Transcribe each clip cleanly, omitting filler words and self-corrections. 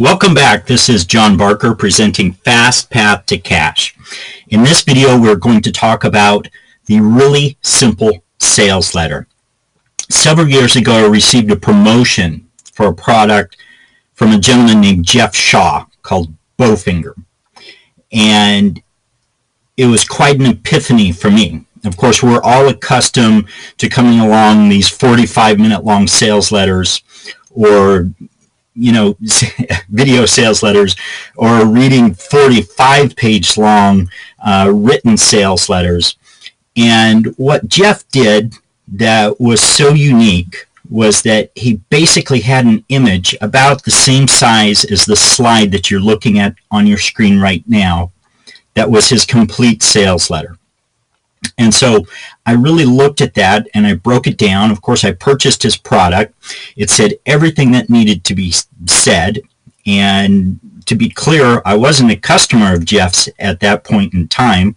Welcome back. This is John Barker presenting Fast Path to Cash. In this video, we're going to talk about the really simple sales letter. Several years ago, I received a promotion for a product from a gentleman named Jeff Shaw called Bowfinger. And it was quite an epiphany for me. Of course, we're all accustomed to coming along these 45-minute long sales letters or video sales letters, or reading 45-page long written sales letters. And what Jeff did that was so unique was that he basically had an image about the same size as the slide that you're looking at on your screen right now. That was his complete sales letter. And so I really looked at that and I broke it down. Of course, I purchased his product. It said everything that needed to be said. And to be clear, I wasn't a customer of Jeff's at that point in time.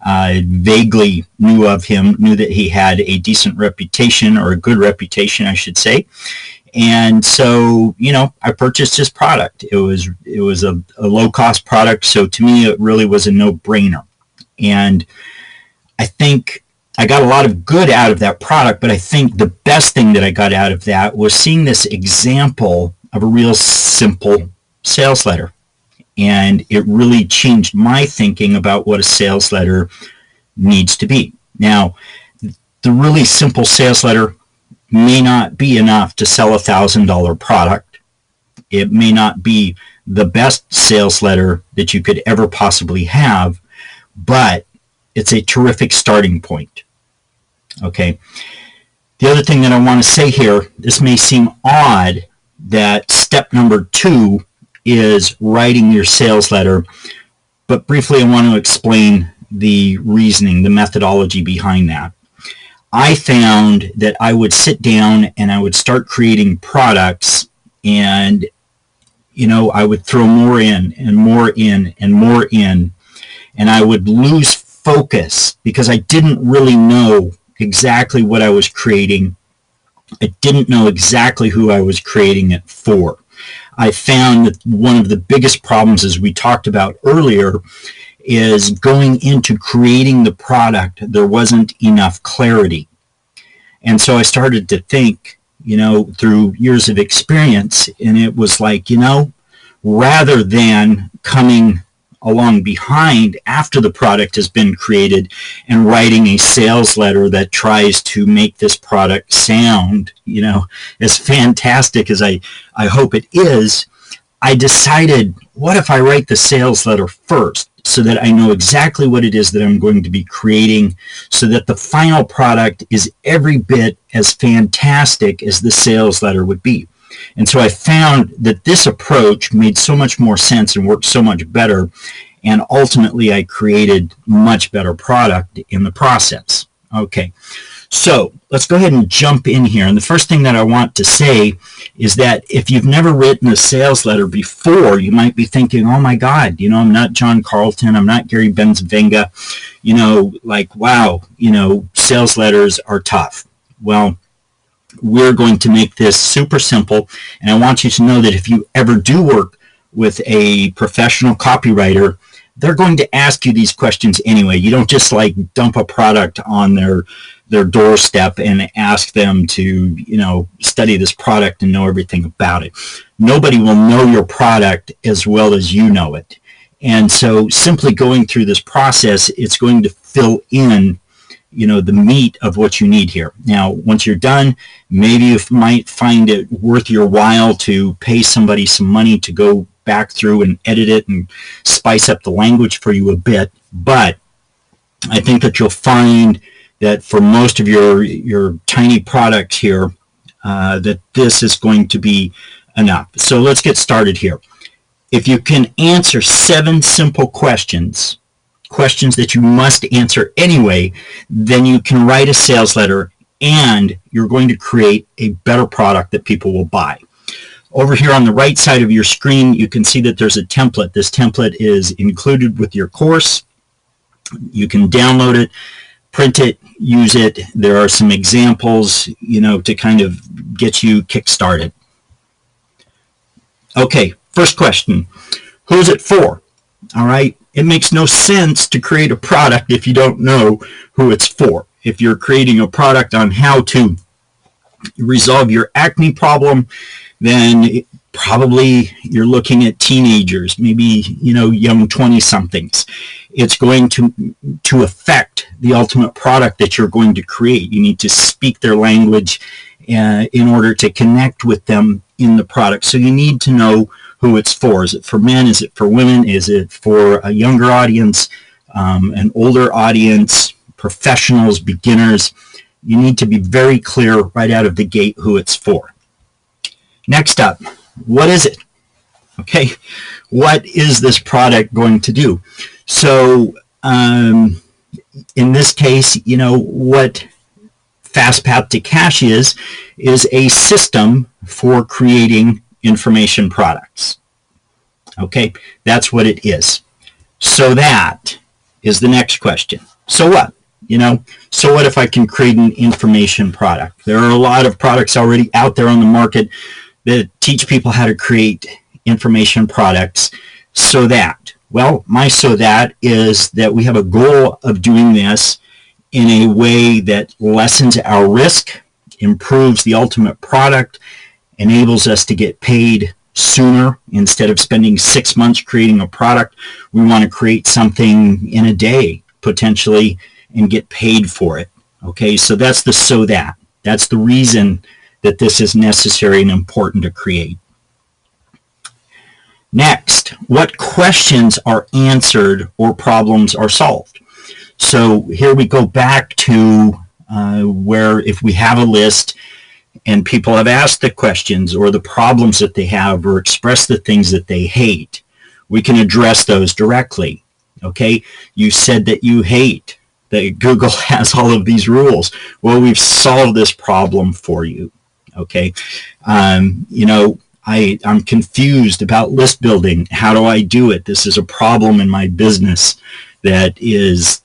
I vaguely knew of him, knew that he had a decent reputation, or a good reputation, I should say. And so, I purchased his product. It was a low-cost product, so to me, it really was a no-brainer. And I think I got a lot of good out of that product, but I think the best thing that I got out of that was seeing this example of a real simple sales letter. And it really changed my thinking about what a sales letter needs to be. Now, the really simple sales letter may not be enough to sell a $1,000 product. It may not be the best sales letter that you could ever possibly have, but it's a terrific starting point. Okay. The other thing that I want to say here, this may seem odd that step number 2 is writing your sales letter, but briefly I want to explain the reasoning, the methodology behind that. I found that I would sit down and I would start creating products, and I would throw more in and more in and more in, and I would lose focus because I didn't really know exactly what I was creating. I didn't know exactly who I was creating it for. I found that one of the biggest problems, as we talked about earlier, is going into creating the product, there wasn't enough clarity. And so I started to think, through years of experience, and it was like, rather than coming along behind after the product has been created and writing a sales letter that tries to make this product sound, as fantastic as I hope it is, I decided, what if I write the sales letter first so that I know exactly what it is that I'm going to be creating, so that the final product is every bit as fantastic as the sales letter would be. And so I found that this approach made so much more sense and worked so much better, and ultimately I created much better product in the process. Okay, so let's go ahead and jump in here. And the first thing that I want to say is that if you've never written a sales letter before, you might be thinking, oh my God, I'm not John Carlton, I'm not Gary Benzavenga, wow, sales letters are tough. Well, we're going to make this super simple, and I want you to know that if you ever do work with a professional copywriter, they're going to ask you these questions anyway. You don't just dump a product on their doorstep and ask them to, study this product and know everything about it. Nobody will know your product as well as you know it. And so simply going through this process, it's going to fill in the meat of what you need here. Now, once you're done, maybe you might find it worth your while to pay somebody some money to go back through and edit it and spice up the language for you a bit. But I think that you'll find that for most of your tiny products here, that this is going to be enough. So let's get started here. If you can answer 7 simple questions that you must answer anyway, then you can write a sales letter and you're going to create a better product that people will buy. Over here on the right side of your screen, you can see that there's a template. This template is included with your course. You can download it, print it, use it. There are some examples, to kind of get you kick-started. Okay, First question, who is it for? All right, it makes no sense to create a product if you don't know who it's for. If you're creating a product on how to resolve your acne problem, then probably you're looking at teenagers, maybe, young 20-somethings. It's going to affect the ultimate product that you're going to create. You need to speak their language in order to connect with them in the product. So you need to know who it's for. Is it for men? Is it for women? Is it for a younger audience, an older audience, professionals, beginners? You need to be very clear right out of the gate who it's for. Next up, what is it? Okay, what is this product going to do? So in this case, what FastPath to Cash is a system for creating information products. Okay, that's what it is. So that is the next question. So what? So what if I can create an information product? There are a lot of products already out there on the market that teach people how to create information products. So that, well, my so that is that we have a goal of doing this in a way that lessens our risk, improves the ultimate product, enables us to get paid sooner. Instead of spending 6 months creating a product, we want to create something in a day, potentially, and get paid for it. Okay, so that's the so that. That's the reason that this is necessary and important to create. Next, what questions are answered or problems are solved? So here we go back to where if we have a list and people have asked the questions or the problems that they have or expressed the things that they hate, we can address those directly. Okay, you said that you hate that Google has all of these rules. Well, we've solved this problem for you. Okay, I'm confused about list building. How do I do it? This is a problem in my business that is,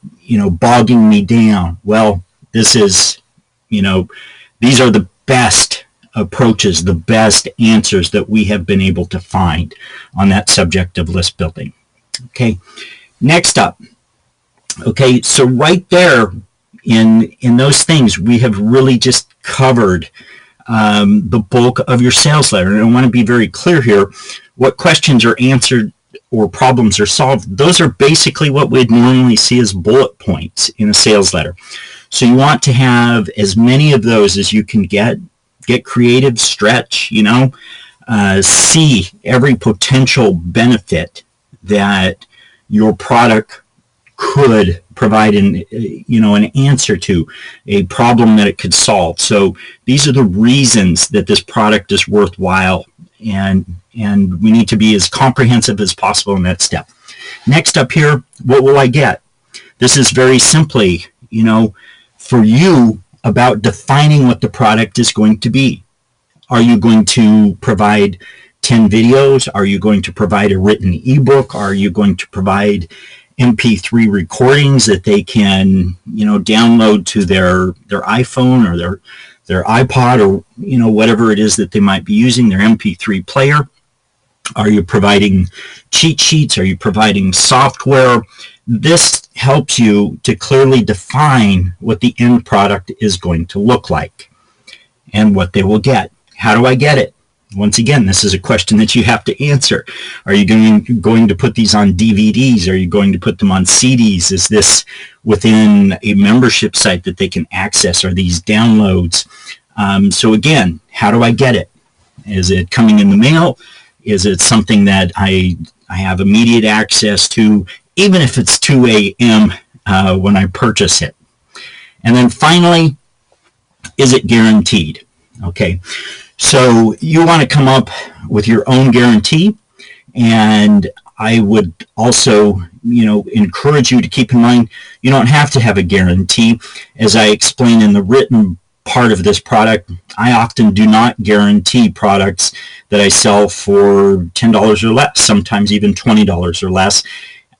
bogging me down. Well, this is, these are the best approaches, the best answers that we have been able to find on that subject of list building. Okay, next up. Okay, so right there in those things, we have really just covered the bulk of your sales letter. And I want to be very clear here. What questions are answered or problems are solved, those are basically what we'd normally see as bullet points in a sales letter. So you want to have as many of those as you can get creative, stretch, see every potential benefit that your product could provide an answer to, a problem that it could solve. So these are the reasons that this product is worthwhile, and we need to be as comprehensive as possible in that step. Next up here, what will I get? This is very simply, for you, about defining what the product is going to be. Are you going to provide 10 videos? Are you going to provide a written ebook? Are you going to provide MP3 recordings that they can, download to their iPhone or their iPod or, whatever it is that they might be using, their MP3 player? Are you providing cheat sheets? Are you providing software? This helps you to clearly define what the end product is going to look like and what they will get. How do I get it? Once again, this is a question that you have to answer. Are you going to put these on DVDs? Are you going to put them on CDs? Is this within a membership site that they can access? Are these downloads? So again, how do I get it? Is it coming in the mail? Is it something that I have immediate access to, even if it's 2 a.m. When I purchase it? And then finally, is it guaranteed? Okay. So you want to come up with your own guarantee, and I would also, encourage you to keep in mind you don't have to have a guarantee. As I explain in the written part of this product, I often do not guarantee products that I sell for $10 or less, sometimes even $20 or less.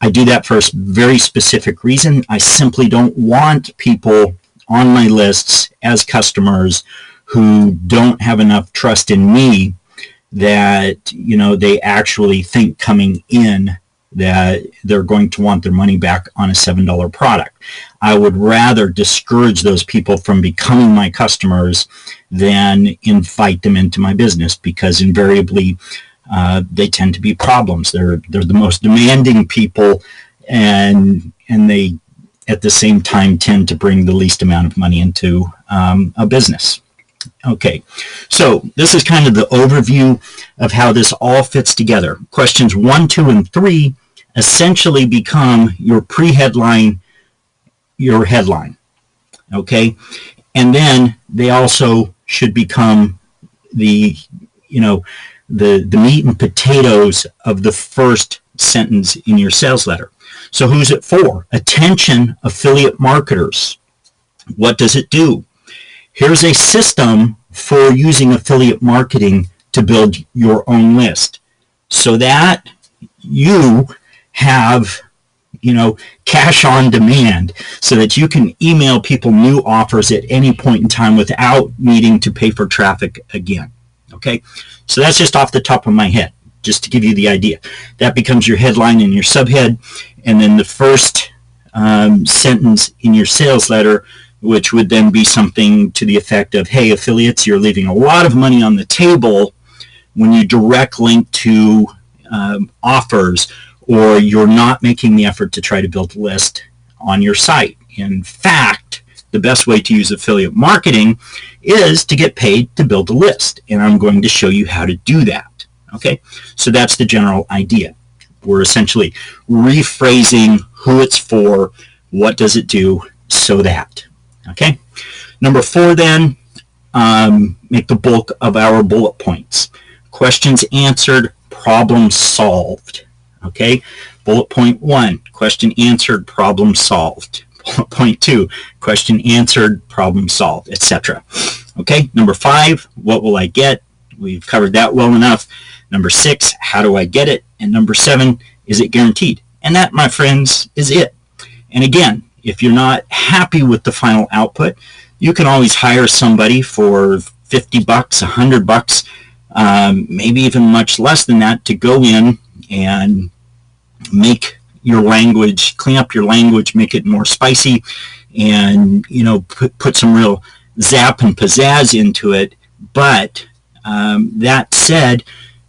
I do that for a very specific reason. I simply don't want people on my lists as customers who don't have enough trust in me that, they actually think coming in that they're going to want their money back on a $7 product. I would rather discourage those people from becoming my customers than invite them into my business, because invariably they tend to be problems. They're the most demanding people, and they at the same time tend to bring the least amount of money into a business. Okay, so this is kind of the overview of how this all fits together. Questions 1, 2, and 3 essentially become your pre-headline, your headline. Okay, and then they also should become the meat and potatoes of the first sentence in your sales letter. So who's it for? Attention affiliate marketers. What does it do? Here's a system for using affiliate marketing to build your own list so that you have, cash on demand, so that you can email people new offers at any point in time without needing to pay for traffic again. Okay, so that's just off the top of my head, just to give you the idea. That becomes your headline and your subhead, and then the first sentence in your sales letter, which would then be something to the effect of, hey, affiliates, you're leaving a lot of money on the table when you direct link to offers, or you're not making the effort to try to build a list on your site. In fact, the best way to use affiliate marketing is to get paid to build a list, and I'm going to show you how to do that. Okay, so that's the general idea. We're essentially rephrasing who it's for, what does it do, so that. Okay, number 4 then, make the bulk of our bullet points. Questions answered, problem solved. Okay, bullet point 1, question answered, problem solved. Bullet point 2, question answered, problem solved, etc. Okay, number 5, what will I get? We've covered that well enough. Number 6, how do I get it? And number 7, is it guaranteed? And that, my friends, is it. And again, if you're not happy with the final output, you can always hire somebody for $50, $100, maybe even much less than that, to go in and make your language, clean up your language, make it more spicy, and put some real zap and pizzazz into it. But that said,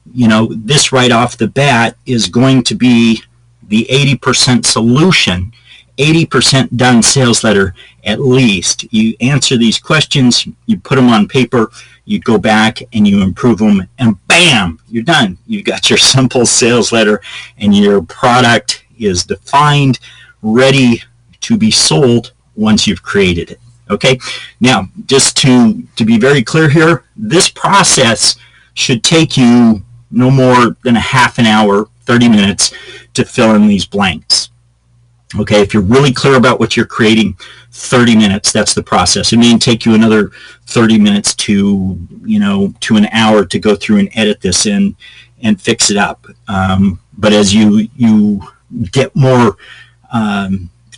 this right off the bat is going to be the 80% solution, 80% done sales letter at least. You answer these questions, you put them on paper, you go back and you improve them, and bam, you're done. You've got your simple sales letter, and your product is defined, ready to be sold once you've created it. Okay, now just to be very clear here, this process should take you no more than a half an hour, 30 minutes to fill in these blanks. Okay, if you're really clear about what you're creating, 30 minutes, that's the process. It may take you another 30 minutes to an hour to go through and edit this in and fix it up. But as you get more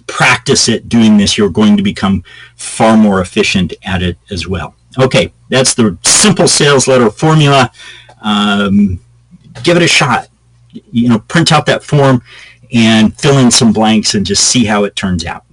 practice at doing this, you're going to become far more efficient at it as well. Okay, that's the simple sales letter formula. Give it a shot. Print out that form and fill in some blanks and just see how it turns out.